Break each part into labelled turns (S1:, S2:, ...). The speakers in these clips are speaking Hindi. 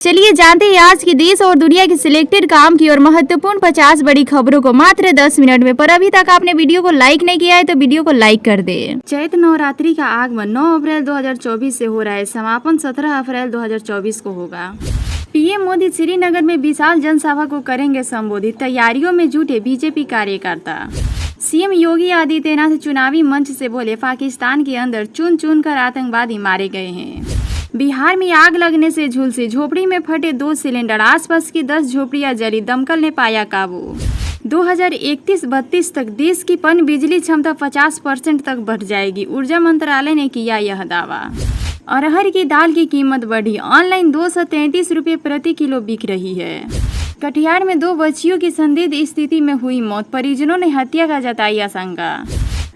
S1: चलिए जानते हैं आज की देश और दुनिया की सिलेक्टेड काम की और महत्वपूर्ण 50 बड़ी खबरों को मात्र 10 मिनट में। पर अभी तक आपने वीडियो को लाइक नहीं किया है तो वीडियो को लाइक कर दे। चैत्र नवरात्रि का आगमन 9 अप्रैल 2024 से हो रहा है। समापन 17 अप्रैल 2024 को होगा। पीएम मोदी श्रीनगर में विशाल जनसभा को करेंगे संबोधित। तैयारियों में जुटे बीजेपी कार्यकर्ता। सीएम योगी आदित्यनाथ चुनावी मंच से बोले, पाकिस्तान के अंदर चुन चुन कर आतंकवादी मारे गए हैं। बिहार में आग लगने से झुलसी झोपड़ी में फटे 2 सिलेंडर। आसपास की 10 झोपड़ियां जली, दमकल ने पाया काबू। 2031-32 तक देश की पन बिजली क्षमता 50% तक बढ़ जाएगी। ऊर्जा मंत्रालय ने किया यह दावा। अरहर की दाल की कीमत बढ़ी, ऑनलाइन 233 रुपये प्रति किलो बिक रही है। कटिहार में 2 बच्चियों की संदिग्ध स्थिति में हुई मौत, परिजनों ने हत्या का जताई आशंका।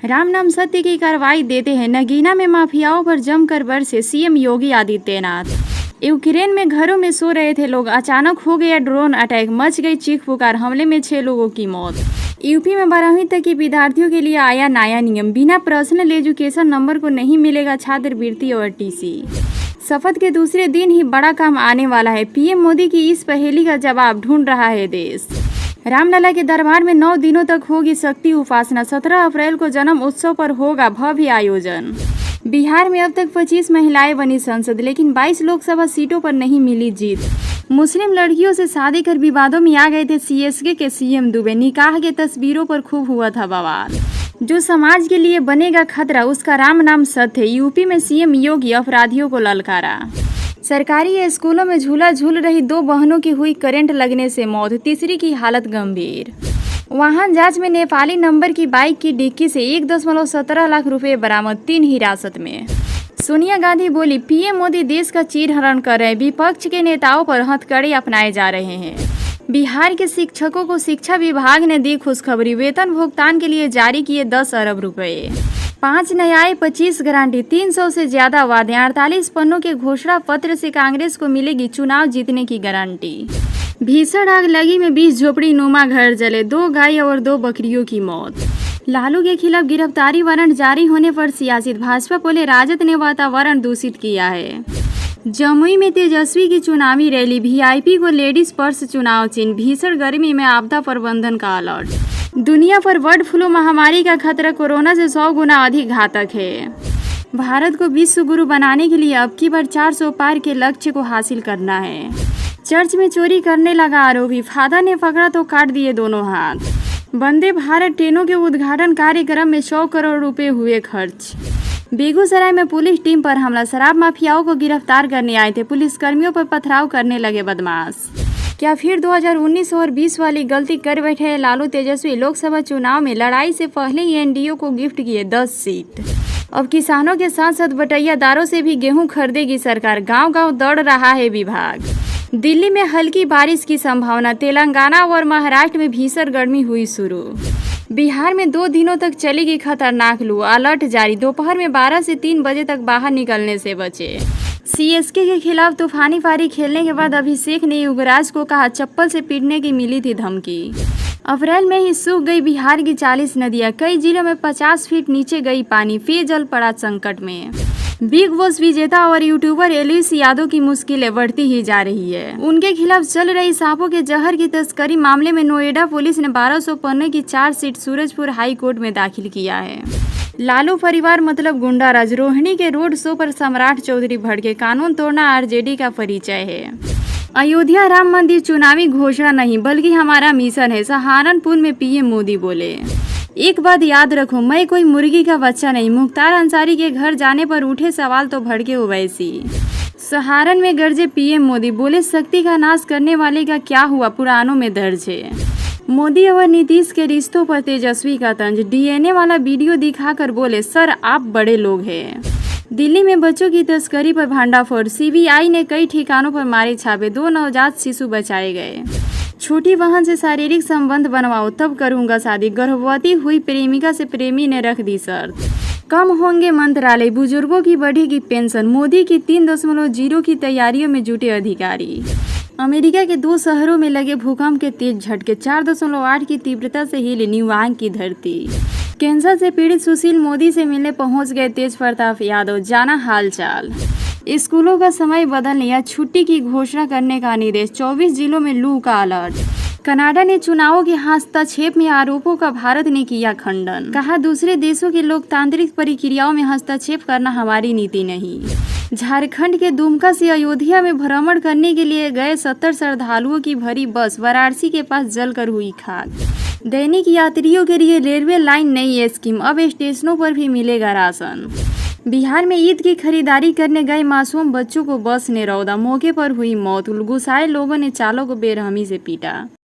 S1: राम नाम सत्य की कार्रवाई देते हैं। नगीना में माफियाओं पर जमकर बरसे सीएम योगी आदित्यनाथ। यूक्रेन में घरों में सो रहे थे लोग, अचानक हो गया ड्रोन अटैक, मच गई चीख पुकार, हमले में 6 लोगों की मौत। यूपी में 12वीं तक के विद्यार्थियों के लिए आया नया नियम, बिना पर्सनल एजुकेशन नंबर को नहीं मिलेगा छात्रवृत्ति और टीसी। शपथ के दूसरे दिन ही बड़ा काम आने वाला है। पीएम मोदी की इस पहेली का जवाब ढूंढ रहा है देश। रामलला के दरबार में 9 दिनों तक होगी शक्ति उपासना। 17 अप्रैल को जन्म उत्सव पर होगा भव्य आयोजन। बिहार में अब तक 25 महिलाएं बनी सांसद, लेकिन 22 लोकसभा सीटों पर नहीं मिली जीत। मुस्लिम लड़कियों से शादी कर विवादों में आ गए थे सीएसके के सीएम दुबे। निकाह के तस्वीरों पर खूब हुआ था बवाल। जो समाज के लिए बनेगा खतरा, उसका राम नाम सत्य। यूपी में सीएम योगी अपराधियों को ललकारा। सरकारी स्कूलों में झूला झूल रही 2 बहनों की हुई करंट लगने से मौत, तीसरी की हालत गंभीर। वाहन जांच में नेपाली नंबर की बाइक की डिक्की से 1.17 लाख रुपए बरामद, 3 हिरासत में। सोनिया गांधी बोली, पीएम मोदी देश का चीरहरण कर रहे हैं, विपक्ष के नेताओं पर हथकड़े अपनाए जा रहे हैं। बिहार के शिक्षकों को शिक्षा विभाग ने दी खुशखबरी, वेतन भुगतान के लिए जारी किए 10 अरब रुपए। 5 न्याय 25 गारंटी, 300 से ज्यादा वादे। 48 पन्नों के घोषणा पत्र से कांग्रेस को मिलेगी चुनाव जीतने की गारंटी। भीषण आग लगी में 20 झोपड़ी नुमा घर जले, 2 गाय और 2 बकरियों की मौत। लालू के खिलाफ गिरफ्तारी वारंट जारी होने पर सियासत, भाजपा बोले राजद ने वातावरण दूषित किया है। जमुई में तेजस्वी की चुनावी रैली, वीआईपी को लेडीज पर्स चुनाव चिन्ह। भीषण गर्मी में आपदा प्रबंधन का अलर्ट। दुनिया पर बर्ड फ्लू महामारी का खतरा कोरोना से 100 गुना अधिक घातक है। भारत को विश्व गुरु बनाने के लिए अब की बार 400 पार के लक्ष्य को हासिल करना है। चर्च में चोरी करने लगा आरोपी, फादर ने पकड़ा तो काट दिए दोनों हाथ। वंदे भारत ट्रेनों के उद्घाटन कार्यक्रम में 100 करोड़ रुपए हुए खर्च। बेगूसराय में पुलिस टीम पर हमला, शराब माफियाओं को गिरफ्तार करने आए थे, पुलिसकर्मियों पर पथराव करने लगे बदमाश। क्या फिर 2019 और 20 वाली गलती कर बैठे हैं लालू तेजस्वी? लोकसभा चुनाव में लड़ाई से पहले ही एनडीए को गिफ्ट किए 10 सीट। अब किसानों के साथ साथ बटैयादारों से भी गेहूं खरीदेगी सरकार, गांव-गांव दौड़ रहा है विभाग। दिल्ली में हल्की बारिश की संभावना, तेलंगाना और महाराष्ट्र में भीषण गर्मी हुई शुरू। बिहार में 2 दिनों तक चलेगी खतरनाक लू, अलर्ट जारी। दोपहर में 12 से 3 बजे तक बाहर निकलने से बचे। सीएसके के खिलाफ तूफानी पारी खेलने के बाद अभिषेक ने युवराज को कहा, चप्पल से पीटने की मिली थी धमकी। अप्रैल में ही सूख गई बिहार की 40 नदियां, कई जिलों में 50 फीट नीचे गई पानी, पेयजल पड़ा संकट में। बिग बॉस विजेता और यूट्यूबर एलिस यादव की मुश्किलें बढ़ती ही जा रही है। उनके खिलाफ चल रही सांपों के जहर की तस्करी मामले में नोएडा पुलिस ने 1200 पन्ने की चार्जशीट सूरजपुर हाई कोर्ट में दाखिल किया है। लालू परिवार मतलब गुंडाराज, रोहिणी के रोड शो पर सम्राट चौधरी भड़के, कानून तोड़ना आरजेडी का परिचय है। अयोध्या राम मंदिर चुनावी घोषणा नहीं बल्कि हमारा मिशन है, सहारनपुर में पीएम मोदी बोले। एक बात याद रखो, मैं कोई मुर्गी का बच्चा नहीं। मुख्तार अंसारी के घर जाने पर उठे सवाल तो भड़के ओवैसी। सहारन में गरजे पीएम मोदी, बोले शक्ति का नाश करने वाले का क्या हुआ पुराणों में दर्ज है। मोदी और नीतीश के रिश्तों पर तेजस्वी का तंज, डीएनए वाला वीडियो दिखाकर बोले, सर आप बड़े लोग हैं। दिल्ली में बच्चों की तस्करी पर भंडाफोड़, सीबीआई ने कई ठिकानों पर मारे छापे, 2 नवजात शिशु बचाए गए। छोटी बहन से शारीरिक संबंध बनवाओ तब करूंगा शादी, गर्भवती हुई प्रेमिका से प्रेमी ने रख दी शर्त। कम होंगे मंत्रालय, बुजुर्गों की बढ़ेगी पेंशन, मोदी की 3.0 की तैयारियों में जुटे अधिकारी। अमेरिका के 2 शहरों में लगे भूकंप के तेज झटके, 4.8 की तीव्रता से हिली न्यूयॉर्क की धरती। कैंसर से पीड़ित सुशील मोदी से मिलने पहुंच गए तेज प्रताप यादव, जाना हालचाल। स्कूलों का समय बदलने या छुट्टी की घोषणा करने का निर्देश। 24 जिलों में लू का अलर्ट। कनाडा ने चुनावों के हस्तक्षेप में आरोपों का भारत ने किया खंडन। कहा, दूसरे देशों की लोकतांत्रिक प्रक्रियाओं में हस्तक्षेप करना हमारी नीति नहीं। झारखंड के दुमका से अयोध्या में भ्रमण करने के लिए गए 70 श्रद्धालुओं की भरी बस वाराणसी के पास जलकर हुई खाक। दैनिक यात्रियों के लिए रेलवे लाइन नई स्कीम, अब स्टेशनों पर भी मिलेगा राशन। बिहार में ईद की खरीदारी करने गए मासूम बच्चों को बस ने रौंदा, मौके पर हुई मौत। गुस्साए लोगों ने चालक को बेरहमी से पीटा।